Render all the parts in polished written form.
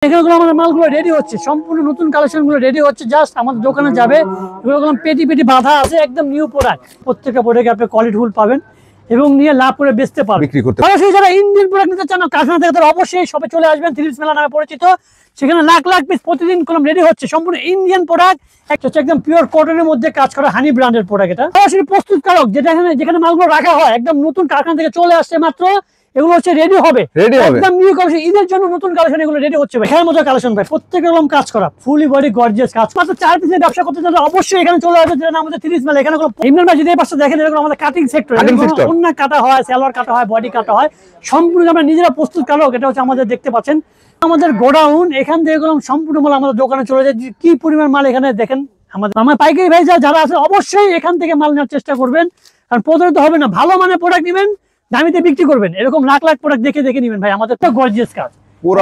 এগুলো আমাদের মালগুলো রেডি হচ্ছে, সম্পূর্ণ নতুন কালেকশনগুলো রেডি হচ্ছে, জাস্ট আমাদের দোকানে যাবে। এগুলো পেটি পেটি বাঁধা আছে, একদম নিউ প্রোডাক্ট। প্রত্যেকটা প্রোডাক্টে আপনি কোয়ালিটি ফুল পাবেন এবং নিয়ে লাভ করে বেচতে পারবেন, বিক্রি করতে। সরাসরি যারা ইন্ডিয়ান প্রোডাক্ট নিতে চান কারখানা থেকে, তারা অবশ্যই সবে চলে আসবেন। থ্রিপস মেলা নামে পরিচিত, সেখানে লাখ লাখ পিস প্রতিদিন কলম রেডি হচ্ছে, সম্পূর্ণ ইন্ডিয়ান প্রোডাক্ট। একটা হচ্ছে একদম পিওর কটনের মধ্যে কাজ করা হানি ব্র্যান্ডের প্রোডাক্ট। এটা সরাসরি প্রস্তুতকারক, যেখানে মালগুলো রাখা হয়, একদম নতুন কারখানা থেকে চলে আসছে মাত্র। এগুলো হচ্ছে রেডি হবে, একদম নিউ কালেকশন, ঈদের জন্য নতুন কালেকশন। এগুলো রেডি হচ্ছে ভাই, খেয়ার মতো কালেকশন ভাই, প্রত্যেক রকম কাজ করা, ফুলি বডি গর্জিয়াস কাজ। মাত্র 4 পিসের ব্যবসা করতে চাইলে অবশ্যই এখানে চলে আসবে, যেটা আমাদের থ্রিপস মেলা। এখানে কোনো ইমরান ভাই যদি এই পাশে দেখেন, এরকম আমাদের কাটিং সেক্টর, অন্য কাটা হয়, সালোয়ার কাটা হয়, বডি কাটা হয়, সম্পূর্ণ আমরা নিজেরা প্রস্তুত কারক। এটা হচ্ছে আমাদের, দেখতে পাচ্ছেন আমাদের গোডাউন। এখান থেকে এগুলো সম্পূর্ণ মাল আমাদের দোকানে চলে যায়। কি পরিমাণ মাল এখানে দেখেন। আমার পাইকারি ভাই যারা আছে অবশ্যই এখান থেকে মাল নেওয়ার চেষ্টা করবেন, কারণ প্রতারিত হবে না। ভালো মানের প্রোডাক্ট নেবেন, দামিতে বিক্রি করবেন। এরকম লাখ লাখ প্রোডাক্ট দেখে দেখে নেবেন ভাই। আমাদের তো গর্জিয়াস কাজ, পুরো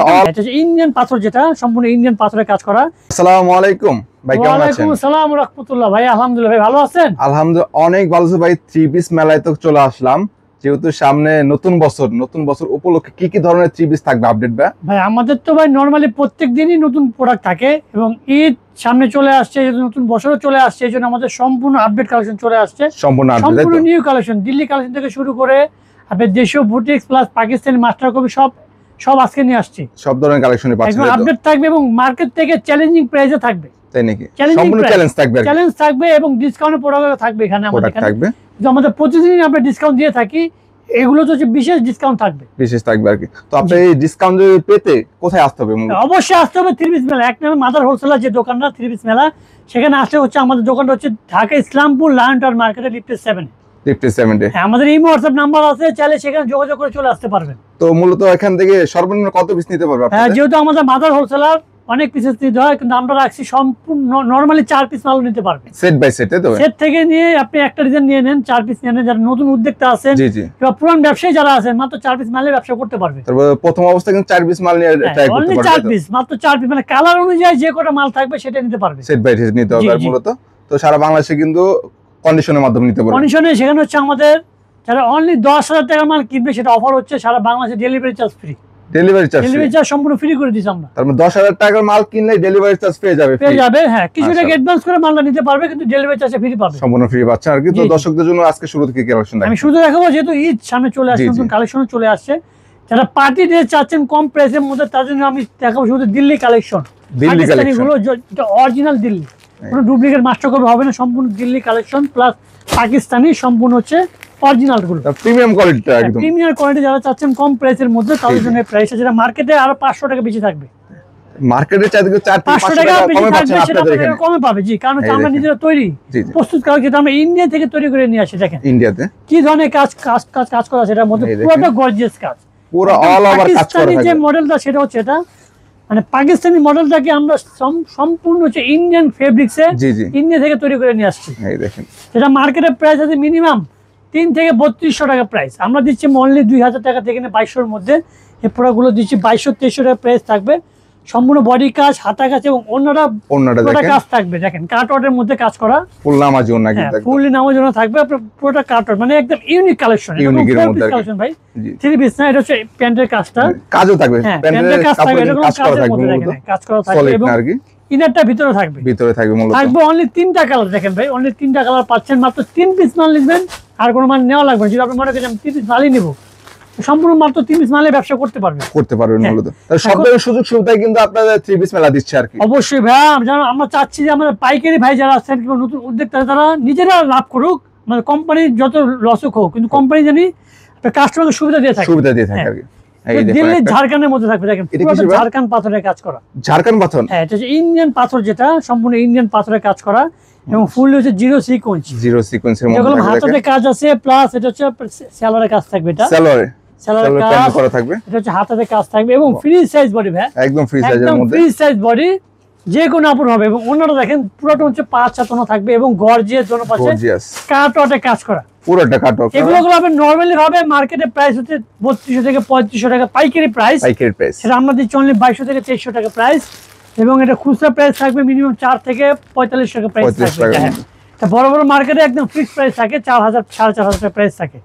ইন্ডিয়ান পাথর, যেটা সম্পূর্ণ ইন্ডিয়ান পাথরের কাজ করা। আসসালামু আলাইকুম ভাই, কেমন আছেন? ওয়ালাইকুম আসসালাম ওয়া রাহমাতুল্লাহ। ভাই আলহামদুলিল্লাহ, ভাই ভালো আছেন? আলহামদুলিল্লাহ অনেক ভালো আছি ভাই। থ্রি পিস মেলায় তো চলে আসলাম, যেহেতু সামনে নতুন বছর উপলক্ষে কি কি ধরনের থ্রি পিস থাকবে আপডেট ভাই? আমাদের তো ভাই নরমালি প্রত্যেক দিনই নতুন প্রোডাক্ট থাকে, এবং ঈদ সামনে চলে আসছে, নতুন বছরও চলে আসছে, এই জন্য আমাদের সম্পূর্ণ আপডেট কালেকশন চলে আসছে, সম্পূর্ণ নিউ কালেকশন। দিল্লি কালেকশন থেকে শুরু করে আপনার দেশীয় boutiques plus Pakistani master copy সব আজকে নিয়ে আসছি। সব ধরনের কালেকশন পাচ্ছেন, আপডেট থাকবে এবং মার্কেট থেকে চ্যালেঞ্জিং প্রাইসে থাকবে। তাই নাকি? সম্পূর্ণ চ্যালেঞ্জ থাকবে এবং ডিসকাউন্টের প্রোডাক্ট থাকবে এখানে আমাদের থাকবে। আমাদের প্রতিদিনই আমরা ডিসকাউন্ট দিয়ে থাকি, এগুলো তো বিশেষ ডিসকাউন্ট থাকবে, আর কি। তো আপনি এই ডিসকাউন্ট পেতে কোথায় আসতে হবে? অবশ্যই আসতে হবে থ্রি পিস মেলা। এক নামে মাদার হোলসেলার যে দোকানটা থ্রি পিস মেলা, সেখানে আসলে হচ্ছে আমাদের দোকানটা হচ্ছে ঢাকা ইসলামপুর লায়ন টাওয়ার মার্কেটে লিফটেড 7। আমাদের এই হোয়াটসঅ্যাপ নাম্বার আছে, চাইলে সেখানে যোগাযোগ করে চলে আসতে পারবেন। তো মূলত এখান থেকে সর্বনিম্ন কত পিস নিতে পারবে? হ্যাঁ, যেহেতু আমাদের মাদার হোলসেলার অনেক পিস নিতে হয়, কিন্তু আমরা রাখছি সম্পূর্ণ নরমালি 4 পিস মাল নিতে পারবেন, সেট বাই সেট। তো সেট থেকে নিয়ে আপনি একটা ডিজাইন নিয়ে নেন, 4 পিস নিয়ে নেন। যারা নতুন উদ্যোক্তা আছেন বা পুরান ব্যবসায়ী যারা আছেন, মাত্র 4 পিস মালে ব্যবসা করতে পারবে। তারপর প্রথম অবস্থায় কিন্তু 4 পিস মাল নিয়ে ট্রাই করতে পারবে। 4 পিস, মাত্র 4 পিস, মানে কালার অনুযায়ী যে কটা মাল থাকবে সেটা নিতে পারবে, সেট বাই সেট নিতে হবে মূলত। তো সারা বাংলাদেশে কিন্তু কন্ডিশনের মাধ্যমে নিতে পারবে। কন্ডিশনে সেখানে হচ্ছে আমাদের যারা অনলি 10,000 টাকার মাল কিনবে, সেটা অফার হচ্ছে সারা বাংলাদেশে delivery charge free. Delivery charge সম্পূর্ণ ফ্রি করে দিছি আমরা। তার মানে 10,000 টাকার মাল কিনলে ডেলিভারি চার্জ পেয়ে যাবে। হ্যাঁ, কিছু টাকা অ্যাডভান্স করে মালটা নিতে পারবে, কিন্তু ডেলিভারি চার্জ ফ্রি পাবে, সম্পূর্ণ ফ্রি পাচ্ছেন আর কি। তো দর্শকদের জন্য আজকে শুরু থেকে কালেকশন আমি শুধু দেখাবো, যেহেতু ঈদ সামনে চলে আসছে, নতুন কালেকশন চলে আসছে। যারা পার্টি ড্রেস চাচ্ছেন কম প্রাইসের মধ্যে, তার জন্য আমি দেখাবো শুধু দিল্লি কালেকশন। গুলো অরিজিনাল দিল্লি, কোনো ডুপ্লিকেট মাস্টার কপি হবে না, সম্পূর্ণ দিল্লি কালেকশন প্লাস পাকিস্তানি, সম্পূর্ণ হচ্ছে অরিজিনাল গুলো, প্রিমিয়াম কোয়ালিটি। একদম প্রিমিয়াম কোয়ালিটি যারা চাচ্ছেন কম প্রাইসের মধ্যে, তাদের জন্য প্রাইস যেটা মার্কেটে আরো 500 টাকা বেশি থাকবে। মার্কেটের চাইতে 400 টাকা কমে পাচ্ছেন আপনাদের এখানে। কমে পাবে, জি, কারণ আমরা নিজেরা তৈরি প্রস্তুত কারক, যেটা আমরা ইন্ডিয়া থেকে তৈরি করে নিয়ে আসি। দেখেন ইন্ডিয়াতে কি ধরনের কাজ করা, সেটার মধ্যে পুরোটা গর্জিয়াস কাজ, পুরো অল ওভার কাজ করা। যে মডেলটা সেটা হচ্ছে এটা, মানে পাকিস্তানি মডেলটাকে আমরা সম্পূর্ণ হচ্ছে ইন্ডিয়ান ফেব্রিক্সে ইন্ডিয়া থেকে তৈরি করে নিয়ে আসছি। এই দেখেন, যেটা মার্কেটের প্রাইস আছে মিনিমাম 3 থেকে 3200 টাকা প্রাইস, আমরা দিচ্ছি অনলি 2000 টাকা থেকে 2200-এর মধ্যে। এই প্রোডাক্টগুলো দিচ্ছি 2200-2300 টাকা প্রাইস থাকবে। সম্পূর্ণ বডি কাজ, হাতা কাজ এবং অন্যরা কাজ থাকবে। দেখেন কাটওয়ার্ডের মধ্যে কাজ করা, ফুল নামাজি ওন্না কিন্তু একদম ফুল নামাজি ওন্না থাকবে। আপনার পুরোটা কাটওয়ার্ড, মানে একদম ইউনিক কালেকশন, ইউনিকের মধ্যে কালেকশন ভাই। থ্রি পিস না, এটা হচ্ছে প্যান্টের কাজটা, কাজও থাকবে, প্যান্টের কাজ থাকবে, এরকম কাজ করা থাকবে, কাজ করা থাকবে এবং ইনারটা ভিতরে থাকবে মূলত। থাকবে অনলি 3টা কালার। দেখেন ভাই, অনলি 3টা কালার পাচ্ছেন, মাত্র 3 পিস মাল নেবেন, আর কোনো মাল নেওয়া লাগবে না। যদি আপনি মনে করেন 3 পিস মালই নেব, সম্পূর্ণ মাত্র 3 পিস মালে ব্যবসা করতে পারবেন মূলত। সব ধরনের সুযোগ সুবিধাই কিন্তু আপনাদের 3 পিস মেলা দিচ্ছে আর কি। অবশ্যই ভাই, আমরা চাচ্ছি যে আমাদের পাইকারি ভাই যারা আছেন কিংবা নতুন উদ্যোক্তা, তারা নিজেরা লাভ করুক, মানে কোম্পানি যত লসক হোক, কিন্তু কোম্পানি জানি কাস্টমারকে সুবিধা দিয়ে থাকে আর কি। দিল্লি ঝাড়খণ্ডের মধ্যে থাকবে। দেখেন ঝাড়খণ্ড পাথরের কাজ করা, ঝাড়খণ্ড পাথর, হ্যাঁ, এটা হচ্ছে ইন্ডিয়ান পাথর, যেটা সম্পূর্ণ ইন্ডিয়ান পাথরের কাজ করা এবং ফুল হচ্ছে জিরো সিকোয়েন্সের মধ্যে। যেগুলো হাতাতে কাজ আছে, প্লাস এটা হচ্ছে সেলারের কাজ থাকবে, এটা সেলারের কাজ করা থাকবে, এটা হচ্ছে হাতাতে কাজ থাকবে এবং ফ্রি সাইজ বডি ভাই, একদম ফ্রি সাইজের মধ্যে, ফ্রি সাইজ বডি, যে কোনো কাপড় হবে। এবং অন্যটা দেখেন পুরোটা হচ্ছে 5-7 থাকবে এবং গর্জিয়াস জন্য পাচ্ছে কাটওয়ার্ডে কাজ করা, পুরোটা কাটওয়ার্ড। এগুলো আপনি নরমালি ভাবে মার্কেটে প্রাইস হচ্ছে 3200 থেকে 3500 টাকা পাইকারি প্রাইস, সেটা আমরা দিচ্ছি অনলি 2200 থেকে 2300 টাকা প্রাইস। এবং এটা খুচরা প্রাইস থাকবে মিনিমাম 4 থেকে 45 টাকা প্রাইস থাকবে। হ্যাঁ, বড় বড় মার্কেটে একদম ফিক্সড প্রাইস থাকে, 4000 4500 টাকা প্রাইস থাকে।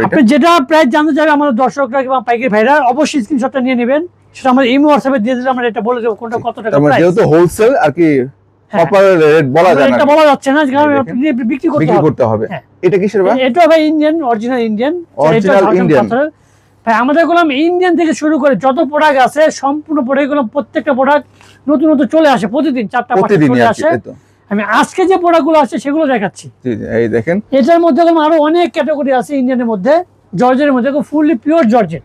আপনি যেটা প্রাইস জানতে চাইবেন আমাদের দর্শকরা কিংবা পাইকারি ভাইরা, অবশ্যই স্ক্রিনশটটা নিয়ে নেবেন, সেটা আমরা ইমো হোয়াটসঅ্যাপে দিয়ে দিলে আমরা এটা বলে দেব কোনটা কত টাকা প্রাইস। যেহেতু হোলসেল আর কি প্রপার রেট বলা যায় না, এটা বলা যাচ্ছে না, কারণ বিক্রি করতে হবে। এটা কিসের ভাই? এটা ভাই ইন্ডিয়ান, অরিজিনাল ইন্ডিয়ান। ভাই আমাদের গোলাম ইন্ডিয়ান থেকে শুরু করে যত প্রোডাক্ট আছে সম্পূর্ণ প্রোডাক্ট গুলো, প্রত্যেকটা প্রোডাক্ট নতুন নতুন চলে আসে প্রতিদিন, 4টা 5টা চলে আসে। আমি আজকে যে প্রোডাক্টগুলো আছে সেগুলো দেখাচ্ছি। জি জি, এই দেখেন এটার মধ্যে আরো অনেক ক্যাটাগরি আছে ইন্ডিয়ানের মধ্যে। জর্জেটের মধ্যে ফুললি পিওর জর্জেট,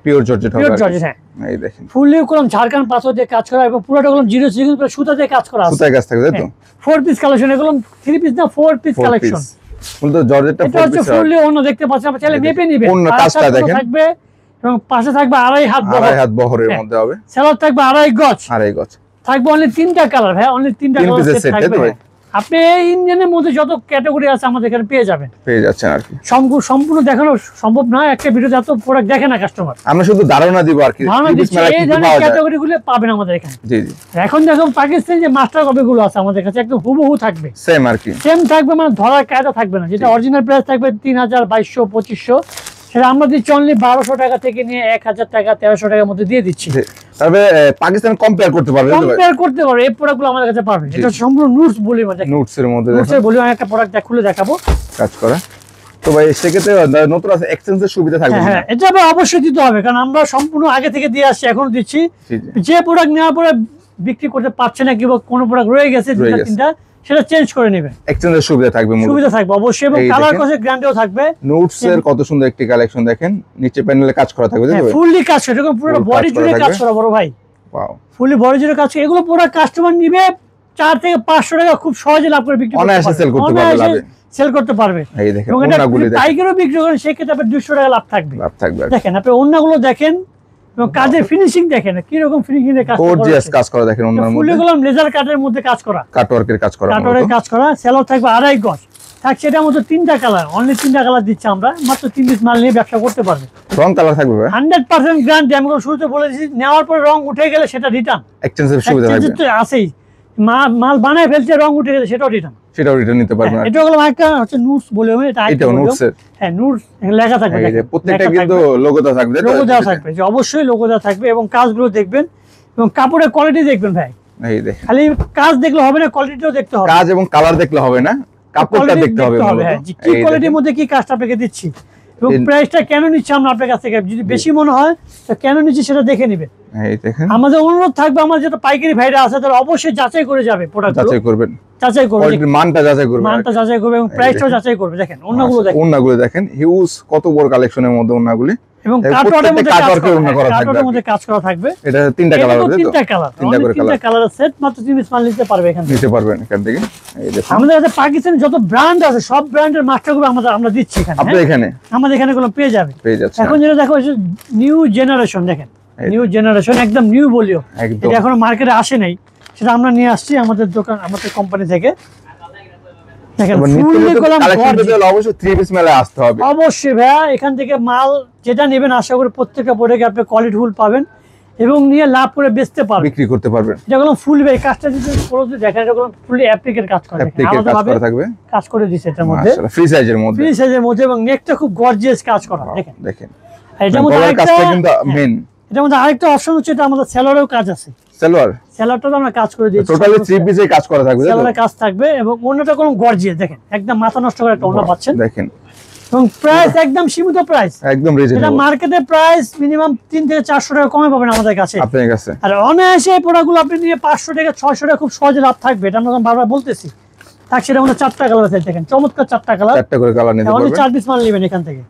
হ্যাঁ এই দেখেন ফুললি কলম ঝাড়খান্ড পাথর দিয়ে কাজ করা এবং পুরোটা কলম 0 সিগন্যাল করে সুতা দিয়ে কাজ করা আছে। সুতায় কাজ থাকবে তাই তো? 4 পিস কালেকশন, এগুলো 3 পিস না 4 পিস কালেকশন। ফুল তো জর্জেটটা 4 পিস, ফুললি অন্য দেখতে পাচ্ছেন, আপনি চাইলে মেপে নেবেন। অন্য কাজটা দেখেন থাকবে এবং পাশে থাকবে 2.5 হাত বহর, 2.5 হাত বহরের মধ্যে হবে। সেলার থাকবে 2.5 গজ, 2.5 গজ থাকবে অনলি 3টা কালার। ভাই অনলি 3টা কালার সেট থাকবে। আপনি এই ইন্ডিয়ানের মধ্যে যত ক্যাটাগরি আছে আমাদের এখানে পেয়ে যাবেন, পেয়ে যাচ্ছেন আর কি। সম্পূর্ণ দেখানো সম্ভব না, একটা ভিডিওতে এত প্রোডাক্ট দেখে না কাস্টমার। আমরা শুধু ধারণা দিব আর কি, এই ধরনের ক্যাটাগরিগুলো পাবেন আমাদের এখানে। জি জি। এখন দেখো পাকিস্তানি যে মাস্টার কপি গুলো আছে আমাদের কাছে একদম হুবহু থাকবে, সেম আর কি, সেম থাকবে, মানে ধরার কায়দা থাকবে না। যেটা অরিজিনাল প্রাইস থাকবে 3000, 2200, 2500, সেটা আমরা দিচ্ছি অনলি 1200 টাকা থেকে নিয়ে 1000 টাকা, 1300 টাকার মধ্যে দিয়ে দিচ্ছি। তবে পাকিস্তান কম্পেয়ার করতে পারবে, এই প্রোডাক্টগুলো আমাদের কাছে পাবেন। এটা সম্পূর্ণ নুটস বলি, মানে নুটস এর মধ্যে বলি। আমি একটা প্রোডাক্ট খুলে দেখাবো কাজ করা। তো ভাই সেক্ষেত্রে নতুন আছে এক্সচেঞ্জের সুবিধা থাকবে? হ্যাঁ, এটা অবশ্যই দিতে হবে, কারণ আমরা সম্পূর্ণ আগে থেকে দিয়ে আসছি, এখনো দিচ্ছি। যে প্রোডাক্ট নেওয়ার পরে বিক্রি করতে পারছে না কিংবা কোনো প্রোডাক্ট রয়ে গেছে 2-3টা, সেটা চেঞ্জ করে নেবেন, এক্সচেঞ্জের সুবিধা থাকবে, অবশ্যই। এবং কালার কসে গ্যারান্টিও থাকবে। নোটস এর কত সুন্দর একটি কালেকশন দেখেন, নিচে প্যানেলে কাজ করা থাকবে, দেখবেন ফুললি কাজ করা, এরকম পুরো বডি জুড়ে কাজ করা বড় ভাই। ওয়াও, ফুললি বডি জুড়ে কাজ করা। এগুলো পুরো কাস্টমার নিবে 4 থেকে 500 টাকা খুব সহজে লাভ করে বিক্রি করতে পারবে, অনায়াসে সেল করতে পারবে। এই দেখেন ওন্নাগুলো দেখেন, পাইকারিও বিক্রি করেন সেক্ষেত্রে আপনার 200 টাকা লাভ থাকবে। দেখেন আপনি ওন্নাগুলো দেখেন এবং কাজের ফিনিশিং দেখেন কি রকম ফিনিশিং এর কাজ করা, গর্জিয়াস কাজ করা দেখেন। ওন্নার মধ্যে ফুলগুলো লেজার কাটের মধ্যে কাজ করা, কাটওয়ার্কের কাজ করা। সেলর থাকবে 2.5 গজ, থাকছে এটার মধ্যে 3টা কালার, অনলি 3টা কালার দিচ্ছি আমরা, মাত্র 3 পিস মাল নিয়ে ব্যবসা করতে পারবে। রং কালার থাকবে 100% গ্যারান্টি। আমি শুরুতে বলে দিয়েছি, নেওয়ার পরে রং উঠে গেলে সেটা রিটার্ন, এক্সচেঞ্জের সুবিধা থাকবে, আছেই। মাল বানায় ফেলছে, রং উঠে গেলে সেটাও রিটার্ন নিতে পারবেন। এটা হলো একটা হচ্ছে নুটস বলে, এটা নুটস এর, হ্যাঁ নুটস লেখা থাকবে, প্রত্যেকটা কিন্তু লোগো দেওয়া থাকবে, লোগো দেওয়া থাকবে, যে অবশ্যই লোগো দেওয়া থাকবে। এবং কাজগুলো দেখবেন এবং কাপড়ের কোয়ালিটি দেখবেন ভাই। এই দেখেন, খালি কাজ দেখলে হবে না, কোয়ালিটিও দেখতে হবে। কাজ এবং কালার দেখলে হবে না, কাপড়টা দেখতে হবে, কি কোয়ালিটির মধ্যে কি কাজটা আপনাকে দিচ্ছি এবং প্রাইসটা কেন নিচ্ছি আমরা আপনার কাছ থেকে। যদি বেশি মনে হয় তো কেন নিচ্ছি সেটা দেখে নেবেন। এই দেখেন, আমাদের অনুরোধ থাকবে, আমার যেটা পাইকারি ভাইরা আছে তারা অবশ্যই যাচাই করে যাবে, প্রোডাক্ট যাচাই করবেন, মানটা যাচাই করবে এবং প্রাইসটাও যাচাই করবে। দেখেন ওন্নাগুলো দেখেন, হিউজ কত বড় কালেকশনের মধ্যে ওন্নাগুলি, এবং কাটওয়ার্কের মধ্যে কাজ করা থাকবে। এটা 3টা কালার হবে, 3টা কালার সেট, মাত্র 3 পিস মাল নিতে পারবে, এখান থেকে। এই দেখুন আমাদের কাছে পাকিস্তানের যত ব্র্যান্ড আছে সব ব্র্যান্ডের মাস্টারগুলো আমরা দিচ্ছি এখানে, আমাদের এখানে গুলো পেয়ে যাবে। এখন যেটা দেখো নিউ জেনারেশন, দেখেন নিউ জেনারেশন, একদম নিউ ভলিউম, এটা এখনো মার্কেটে আসে নাই, সেটা আমরা নিয়ে আসছি আমাদের দোকান, আমাদের কোম্পানি থেকে। অবশ্যই ভাইয়া, এখান থেকে মাল যেটা নেবেন আশা করি প্রত্যেকটা প্রোডাক্টে আপনি কোয়ালিটি ফুল পাবেন এবং নিয়ে লাভ করে বেচতে পারবেন, বিক্রি করতে পারবেন। যেগুলো ফুল ভাই কাজটা যদি দেখেন, এটা ফুলি অ্যাপ্লিকের কাজ করে, কাজ করে দিচ্ছে এটার মধ্যে, ফ্রি সাইজের মধ্যে এবং নেকটা খুব গর্জিয়াস কাজ করা। দেখেন এটার মধ্যে আরেকটা অপশন হচ্ছে, এটা আমাদের সেলরেও কাজ আছে, সেলরটা আমরা কাজ করে দিচ্ছি, টোটালি 3 পিসে কাজ করা থাকবে, সেলরে কাজ থাকবে এবং অন্যটা কোনো গর্জিয়াস। দেখেন একদম মাথা নষ্ট করে একটা ওন্না পাচ্ছেন, দেখেন। এবং প্রাইস একদম সীমিত প্রাইস, একদম রিজনেবল। এটা মার্কেটে প্রাইস মিনিমাম 3 থেকে 400 টাকা কমে পাবেন আমাদের কাছে, আপনাদের কাছে। আর অনায়াসে এই প্রোডাক্টগুলো আপনি নিয়ে 500 টাকা 600 টাকা খুব সহজে লাভ থাকবে, এটা আমরা বারবার বলতেছি। তার সেটা আমাদের 4টা কালার আছে, দেখেন চমৎকার 4টা কালার, 4টা করে কালার নিতে পারবেন, 4 পিস মাল নেবেন এখান থেকে।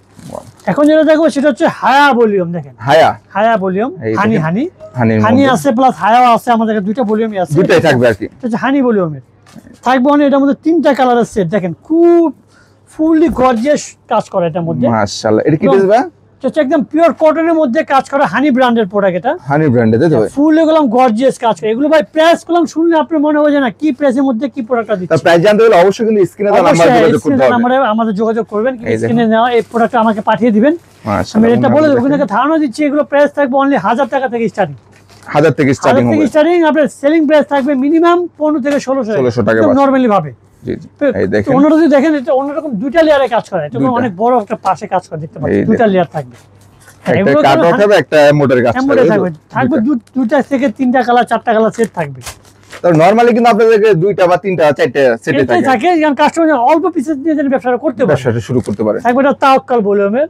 এখন যেটা দেখো সেটা হচ্ছে হায়া ভলিউম, দেখেন হায়া ভলিউম, হানি আছে প্লাস হায়াও আছে, আমাদের দুইটা ভলিউমই আছে, দুইটাই থাকবে আর কি। এটা হানি ভলিউমের থাকবে, এটার মধ্যে 3টা কালারের সেট, দেখেন খুব ফুললি গর্জিয়াস কাজ করা এটার মধ্যে, মাশাআল্লাহ। এটা কি দিবা? এটা একদম পিওর কটনের মধ্যে কাজ করা, হানি ব্র্যান্ডের প্রোডাক্ট, এটা হানি ব্র্যান্ডের, তাই তো ভাই? ফুল এগুলো গর্জিয়াস কাজ করে, এগুলো ভাই প্রাইস গুলো শুনলে আপনি মনে হবে না কি প্রাইসের মধ্যে কি প্রোডাক্টটা দিচ্ছে। তার প্রাইস জানতে হলে অবশ্যই কিন্তু স্ক্রিনে দেওয়া নাম্বারে যোগাযোগ করতে হবে, আমাদের যোগাযোগ করবেন, স্ক্রিনে দেওয়া এই প্রোডাক্টটা আমাকে পাঠিয়ে দিবেন, আমি এটা বলে দেব। কিন্তু ধারণা দিচ্ছি এগুলো প্রাইস থাকবে অনলি 1000 টাকা থেকে স্টার্টিং, 1000 থেকে স্টার্টিং হবে, আপনার সেলিং প্রাইস থাকবে মিনিমাম 15 থেকে 1600 টাকা নরমালি ভাবে। জি জি, এই দেখেন অন্যটা যদি দেখেন, এটা অন্যরকম দুইটা লেয়ারে কাজ করা, এটা অনেক বড় একটা পাশে কাজ করে, দেখতে পাচ্ছেন দুইটা লেয়ার থাকবে। একটা কাটওয়ার্ক হবে, একটা মোটরের কাজ থাকবে দুটা থেকে তিনটা কালার, চারটা কালার সেট থাকবে। তো নরমালি কিন্তু আপনাদেরকে দুইটা বা তিনটা চারটা সেটে থাকে, কারণ কাস্টমার অল্প পিসেস দিয়ে যেন ব্যবসা করতে পারে, ব্যবসাটা শুরু করতে পারে। থাকবে এটা তাওয়াক্কাল ভলিউমের,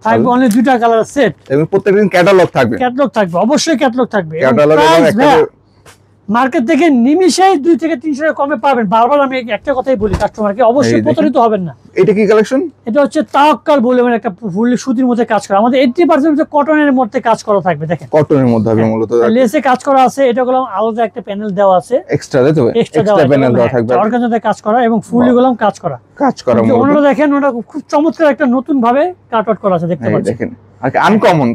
থাকবে অনলি দুইটা কালার সেট এবং প্রত্যেকদিন ক্যাটালগ থাকবে, অবশ্যই ক্যাটালগ থাকবে। ক্যাটালগ এবং একটা মার্কেট থেকে নিমিশেই 2 থেকে 300 টাকা কমে পাবেন। বারবার আমি একটা কথাই বলি কাস্টমারকে, অবশ্যই প্রতারিত হবেন না। এটা কি কালেকশন? এটা হচ্ছে তাওয়াক্কাল ভলিউমের একটা ফুললি সুতির মধ্যে কাজ করা, আমাদের 80% কটনের মধ্যে কাজ করা থাকবে। দেখেন কটনের মধ্যে হবে মূলত, লেসে কাজ করা আছে, এটা গুলো আলাদা একটা প্যানেল দেওয়া আছে, এক্সট্রা প্যানেল দেওয়া থাকবে, অর্গানজাতে কাজ করা এবং ফুললি গুলো কাজ করা ওনারা দেখেন, ওটা খুব চমৎকার একটা নতুন ভাবে কাট আউট করা আছে, দেখতে পাচ্ছেন। দেখেন আনকমন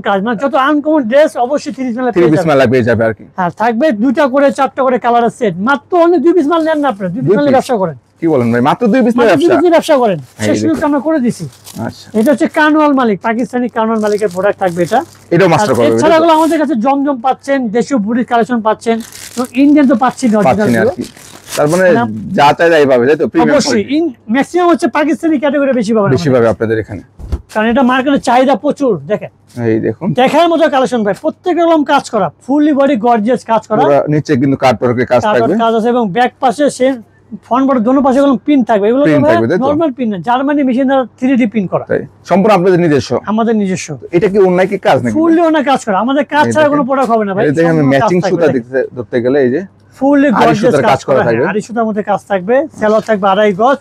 কাজ, মানে যত আনকমন ড্রেস অবশ্যই 30 পিস মেলা পেয়ে যাবে আর কি। হ্যাঁ, থাকবে দুইটা করে চারটা করে কালারের সেট, মাত্র অনলি 2 পিস মাল নেন না আপনারা, 2 পিস মালে ব্যবসা করেন। কি বলেন ভাই, মাত্র 2 পিস ব্যবসা করেন, সেই সুযোগটা আমরা করে দিছি। আচ্ছা, এটা হচ্ছে কানওয়াল মালিক, পাকিস্তানি কানওয়াল মালিকের প্রোডাক্ট থাকবে এটা, এটাও মাস্টার করবে। এছাড়া গুলো আমাদের কাছে জমজম পাচ্ছেন, দেশীয় বুটিক কালেকশন পাচ্ছেন, তো ইন্ডিয়ান তো পাচ্ছি না অরিজিনাল। তার মানে যা চাই তাই পাবে, তাই তো? অবশ্যই ম্যাক্সিমাম হচ্ছে পাকিস্তানি ক্যাটাগরি বেশি পাবে আপনাদের এখানে, কারণ এটা মার্কেটে চাহিদা প্রচুর। দেখেন, এই দেখুন দেখার মতো কালেকশন ভাই, প্রত্যেকটা রকম কাজ করা, ফুললি বডি গর্জিয়াস কাজ করা, নিচে কিন্তু কাটওয়ার্কের কাজ থাকবে, কাজ আছে, এবং ব্যাক পাশে সেম ফ্রন্ট বডি দোনো পাশে এগুলো পিন থাকবে, এগুলো নরমাল পিন না, জার্মানি মেশিন দ্বারা 3D পিন করা, সম্পূর্ণ আপনাদের নিজস্ব, আমাদের নিজস্ব। এটা কি অন্য কি কাজ নাকি? ফুললি অন্য কাজ করা, আমাদের কাজ ছাড়া কোনো প্রোডাক্ট হবে না ভাই। এই দেখেন ম্যাচিং সুতা ধরতে গেলে এই যে ফুললি গর্জিয়াস কাজ করা থাকবে, আড়াই সুতার মধ্যে কাজ থাকবে, সেলর থাকবে আড়াই গজ,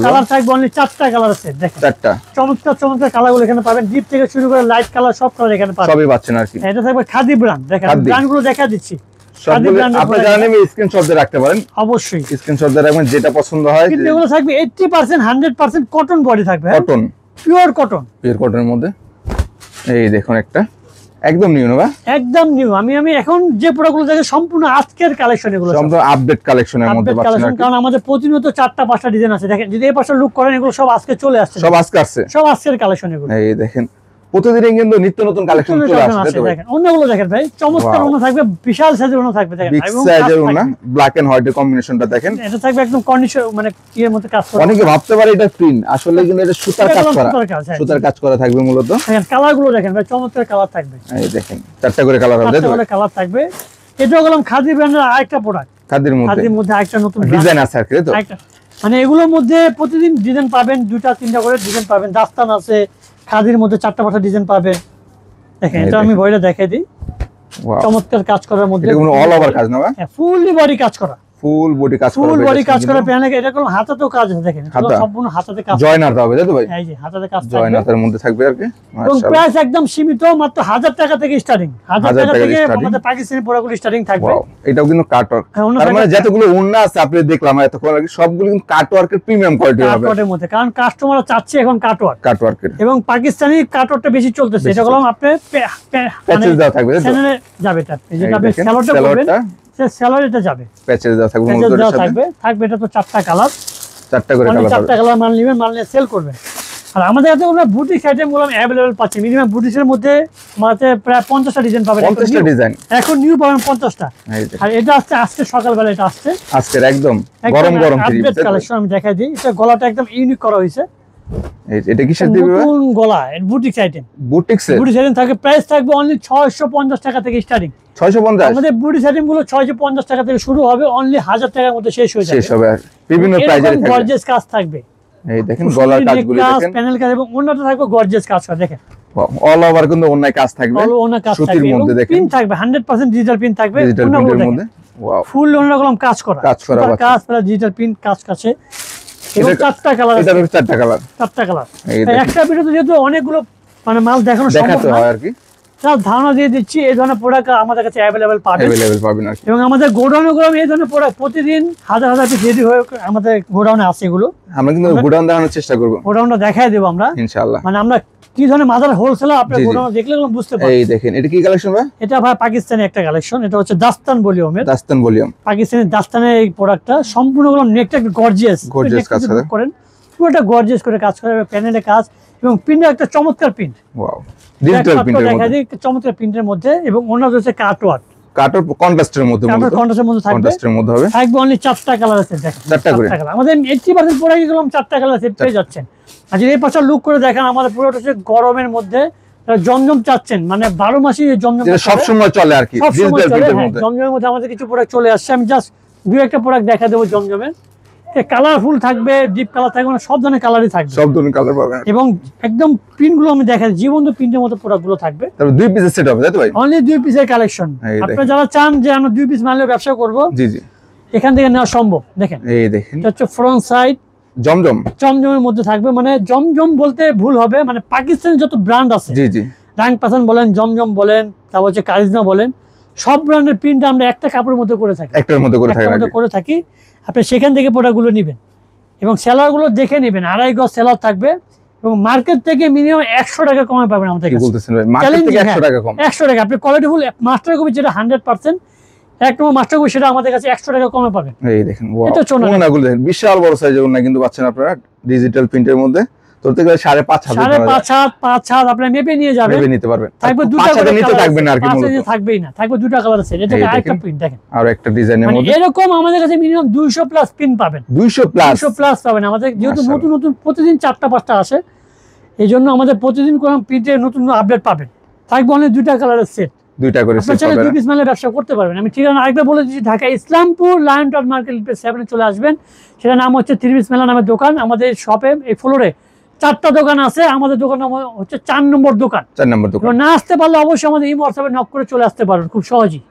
কালার থাকবে অনলি 4টা কালার আছে। দেখেন 4টা চমৎকার কালারগুলো এখানে পাবেন, ডিপ থেকে শুরু করে লাইট কালার সব কালার এখানে পাবেন, সবই পাচ্ছেন আর কি। এটা থাকবে খাদি ব্র্যান্ড, দেখেন ব্র্যান্ডগুলো দেখা দিচ্ছি, আপনারা জানেন স্ক্রিনশট দিয়ে রাখতে পারেন, অবশ্যই স্ক্রিনশট দিয়ে রাখবেন, যেটা পছন্দ হয়। কিন্তু এগুলো থাকবে 80% 100% কটন বডি থাকবে, কটন, পিওর কটনের মধ্যে। এই দেখুন একটা একদম নিউ না, একদম নিউ। আমি এখন যে প্রোডাক্টগুলো দেখে সম্পূর্ণ আজকের কালেকশন, এগুলো সম্পূর্ণ আপডেট কালেকশনের মধ্যে পাচ্ছেন, কারণ আমাদের প্রতিনিয়ত 4টা 5টা ডিজাইন আছে। দেখেন যদি এই পাশে লুক করেন, এগুলো সব আজকে চলে আসছে, সব আজকের কালেকশন এগুলো। এই দেখেন প্রতিদিন কিন্তু নিত্য নতুন কালেকশন চলে আসছে। দেখেন অন্যগুলো দেখেন ভাই, চমৎকার অন্য থাকবে, বিশাল সাইজের অন্য থাকবে, দেখেন বিগ সাইজের অন্য, ব্ল্যাক এন্ড হোয়াইট এর কম্বিনেশনটা দেখেন, এটা থাকবে একদম কন্ডিশন, মানে কি এর মধ্যে কাজ করা। অনেকে ভাবতে পারে এটা প্রিন্ট, আসলে কিন্তু এটা সুতার কাজ করা থাকবে মূলত। দেখেন কালারগুলো দেখেন ভাই, চমৎকার কালার থাকবে। এই দেখেন 4টা করে কালার হবে, 4টা করে কালার থাকবে। এটা হলো খাদি ব্র্যান্ডের আরেকটা প্রোডাক্ট, খাদির মধ্যে আরেকটা নতুন ডিজাইন আছে আর কি, তো মানে এগুলোর মধ্যে প্রতিদিন ডিজাইন পাবেন, 2টা 3টা করে ডিজাইন পাবেন, দাস্তান আছে, খাদির মধ্যে 4টা 5টা ডিজাইন পাবেন। দেখেন এটা আমি বইটা দেখাই দিই, চমৎকার কাজ করার মধ্যে, এটা কোনো অল ওভার কাজ না, ফুললি বডি কাজ করা, ফুল বডি কাজ করা প্যানেল, এটা কোনো হাতাতেও কাজ আছে। দেখেন সম্পূর্ণ হাতাতে কাজ, জয়নার হবে, তাই তো ভাই? এই যে হাতাতে কাজ থাকবে, জয়নারের মধ্যে থাকবে আর কি। এবং প্রাইস একদম সীমিত, মাত্র 1000 টাকা থেকে স্টার্টিং, 1000 টাকা থেকে আমাদের পাকিস্তানি প্রোডাক্টগুলো স্টার্টিং থাকবে। এটাও কিন্তু কাটওয়ার্ক, তার মানে যতগুলো ওন্না আছে আপনি দেখলাম এতক্ষণ আর কি, সবগুলো কিন্তু কাটওয়ার্কের প্রিমিয়াম কোয়ালিটি হবে, কাটওয়ার্কের মধ্যে, কারণ কাস্টমাররা চাচ্ছে এখন কাটওয়ার্কের, এবং পাকিস্তানি কাটওয়ার্কটা বেশি চলতেছে। এটা হলো আপনি প্যাচেস দাও থাকবে, চ্যানেলে যাবে, এটা যেটা আপনি সেলরটা করবেন, সেলর এটা যাবে, প্যাচেস দাও থাকবে, থাকবে এটা তো 4টা কালার, 4টা করে কালার, 4টা কালার মাল নেবেন, মাল নিয়ে সেল করবেন। আর আমাদের কাছে আমরা বুটিক আইটেমগুলো अवेलेबल পাচ্ছি, মিনিমাম বুটিকের মধ্যে আমাদের প্রায় 50টা ডিজাইন পাবেন, 50টা ডিজাইন এখন নিউ পাবেন 50টা। আর এটা আজকে সকালবেলা, এটা আজকের একদম গরম আপডেট কালেকশন আমি দেখাই দিই। এটা গলাটা একদম ইউনিক করা হয়েছে, এটা কিসের দিবে? নতুন গলা, বুটিক আইটেম, বুটিক আইটেম থাকবে, প্রাইস থাকবে অনলি 650 টাকা থেকে স্টার্টিং, 650। আমাদের বুটিক আইটেম গুলো 650 টাকা থেকে শুরু হবে, অনলি 1000 টাকার মধ্যে শেষ হয়ে যাবে। বিভিন্ন প্রাইজে থাকবে, গর্জিয়াস কাজ থাকবে, এই দেখেন গলার কাজগুলো দেখেন, প্যানেল কাজ, এবং ওন্নাটা থাকবে গর্জিয়াস কাজ করা। দেখেন অল ওভার কিন্তু ওন্নায় কাজ থাকবে, সুতির মধ্যে দেখেন, পিন থাকবে 100% ডিজিটাল পিন থাকবে, ওন্নার মধ্যে ওয়াও, ফুল ওন্নাগুলো কাজ করা প্লাস ডিজিটাল পিন কাজ কাছে, এবং 4টা কালার, এটা 4টা কালার, 4টা কালার। একটা ভিডিওতে যেহেতু অনেকগুলো মানে মাল দেখানো সম্ভব না হয় আর কি, তার ধারণা দিয়ে দিচ্ছি এই ধরনের প্রোডাক্ট আমাদের কাছে अवेलेबल পাবেন, এবং আমাদের গোডাউনগুলো এই ধরনের প্রোডাক্ট প্রতিদিন হাজার পিস রেডি হয়ে আমাদের গোডাউনে আছে। এগুলো আমরা কিন্তু গোডাউন দেখানোর চেষ্টা করব, গোডাউনটা দেখাই দেব আমরা ইনশাআল্লাহ, মানে আমরা কি ধরনের মাদার হোলসেলার আপনি গোডাউন দেখলে বুঝতে পারবেন। এই দেখেন এটা কি কালেকশন ভাই? এটা ভাই পাকিস্তানি একটা কালেকশন, এটা হচ্ছে দাস্তান ভলিউমের, পাকিস্তানি দাস্তানের এই প্রোডাক্টটা সম্পূর্ণগুলো নেকটা গর্জিয়াস কাজ করেন, পুরোটা গর্জিয়াস করে কাজ করে, প্যানেলে কাজ, এবং পিনটা একটা চমৎকার পিন, ওয়াও ডিজিটাল প্রিন্টের মধ্যে, দেখা যায় চমৎকার প্রিন্টের মধ্যে, এবং ওনার হচ্ছে কাটওয়ার্ক কন্ট্রাস্টের মধ্যে থাকবে, অনলি 4টা কালার আছে। দেখেন 4টা করে আমাদের 80% প্রোডাক্ট গেলাম 4টা কালার সেট পেয়ে যাচ্ছেন। আর যদি এই পাশে লুক করে দেখেন, আমাদের পুরোটা হচ্ছে গরমের মধ্যে জমজম চাচ্ছেন, মানে 12 মাসই জমজম সব সময় চলে আর কি। জমজমের মধ্যে আমাদের কিছু প্রোডাক্ট চলে আসছে, আমি জাস্ট দুই একটা প্রোডাক্ট দেখা দেবো জমজমের। কালারফুল থাকবে, ডিপ কালার থাকবে, মানে সব ধরনের কালারই থাকবে, সব ধরনের কালার পাবেন। এবং একদম প্রিন্ট গুলো আমি দেখাই, জীবন্ত প্রিন্টের মতো প্রোডাক্ট গুলো থাকবে। তারপর 2 পিসের সেট হবে, তাই তো ভাই? অনলি 2 পিসের কালেকশন। আপনারা যারা চান যে আমরা 2 পিস মালের ব্যবসা করব, জি জি, এখান থেকে নেওয়া সম্ভব। দেখেন, এই দেখেন, এটা হচ্ছে ফ্রন্ট সাইড জমজমের মধ্যে থাকবে, মানে জমজম বলতে ভুল হবে, মানে পাকিস্তানের যত ব্র্যান্ড আছে, জি জি, রাং পাসান বলেন, জমজম বলেন, তারপর হচ্ছে কারিজমা বলেন, সব ব্র্যান্ডের প্রিন্ট আমরা একটা কাপড়ের মধ্যে করে থাকি, একটার মধ্যে করে থাকি। আপনি সেখান থেকে প্রোডাক্টগুলো নেবেন এবং সেলার গুলো দেখে নেবেন। 2.5 গজ সেলার থাকবে এবং মার্কেট থেকে মিনিমাম 100 টাকা কমে পাবেন আমাদের কাছে। কি বলতেছেন ভাই? মার্কেট থেকে 100 টাকা কম? 100 টাকা। আপনি কোয়ালিটি ফুল মাস্টার কপি যেটা 100% এক নম্বর মাস্টার কপি, সেটা আমাদের কাছে 100 টাকা কমে পাবেন। এই দেখেন, ওনাগুলো দেখেন, বিশাল বড় সাইজের ওনা কিন্তু পাচ্ছেন আপনারা ডিজিটাল প্রিন্টের মধ্যে। তোরতে গেলে 5.5 হাত, 5 হাত আপনি মেপে নিয়ে যাবেন, মেপে নিতে পারবেন। থাকবে দুটো কালার, নিতে থাকবে না আর কি, মূলত থাকবেই না, থাকবে দুটো কালার আছে। এটা আরেকটা প্রিন্ট দেখেন, আর একটা ডিজাইনের মধ্যে এরকম আমাদের কাছে মিনিমাম 200 প্লাস প্রিন্ট পাবেন। 200 প্লাস পাবেন আমাদের, যেহেতু নতুন নতুন প্রতিদিন 4টা 5টা আসে, এইজন্য আমাদের প্রতিদিন কোন প্রিন্টের নতুন আপডেট পাবেন। থাকবে অনেক দুইটা কালারের সেট, দুইটা করে সেট পাবেন। 2 পিস মালের ব্যবসা করতে পারবেন। আমি ঠিকানা আরেকবার বলে দিচ্ছি, Dhaka Islampur lion town market 7 চলে আসবেন। সেটা নাম হচ্ছে 3 পিস মেলা নামের দোকান। আমাদের শপে এই ফ্লোরে 4টা দোকান আছে। আমাদের দোকান হচ্ছে 4 নম্বর দোকান। 4 নম্বর দোকান। না আসতে পারলে অবশ্যই আমাদের এই হোয়াটসঅ্যাপে নক করে চলে আসতে পারবেন খুব সহজেই।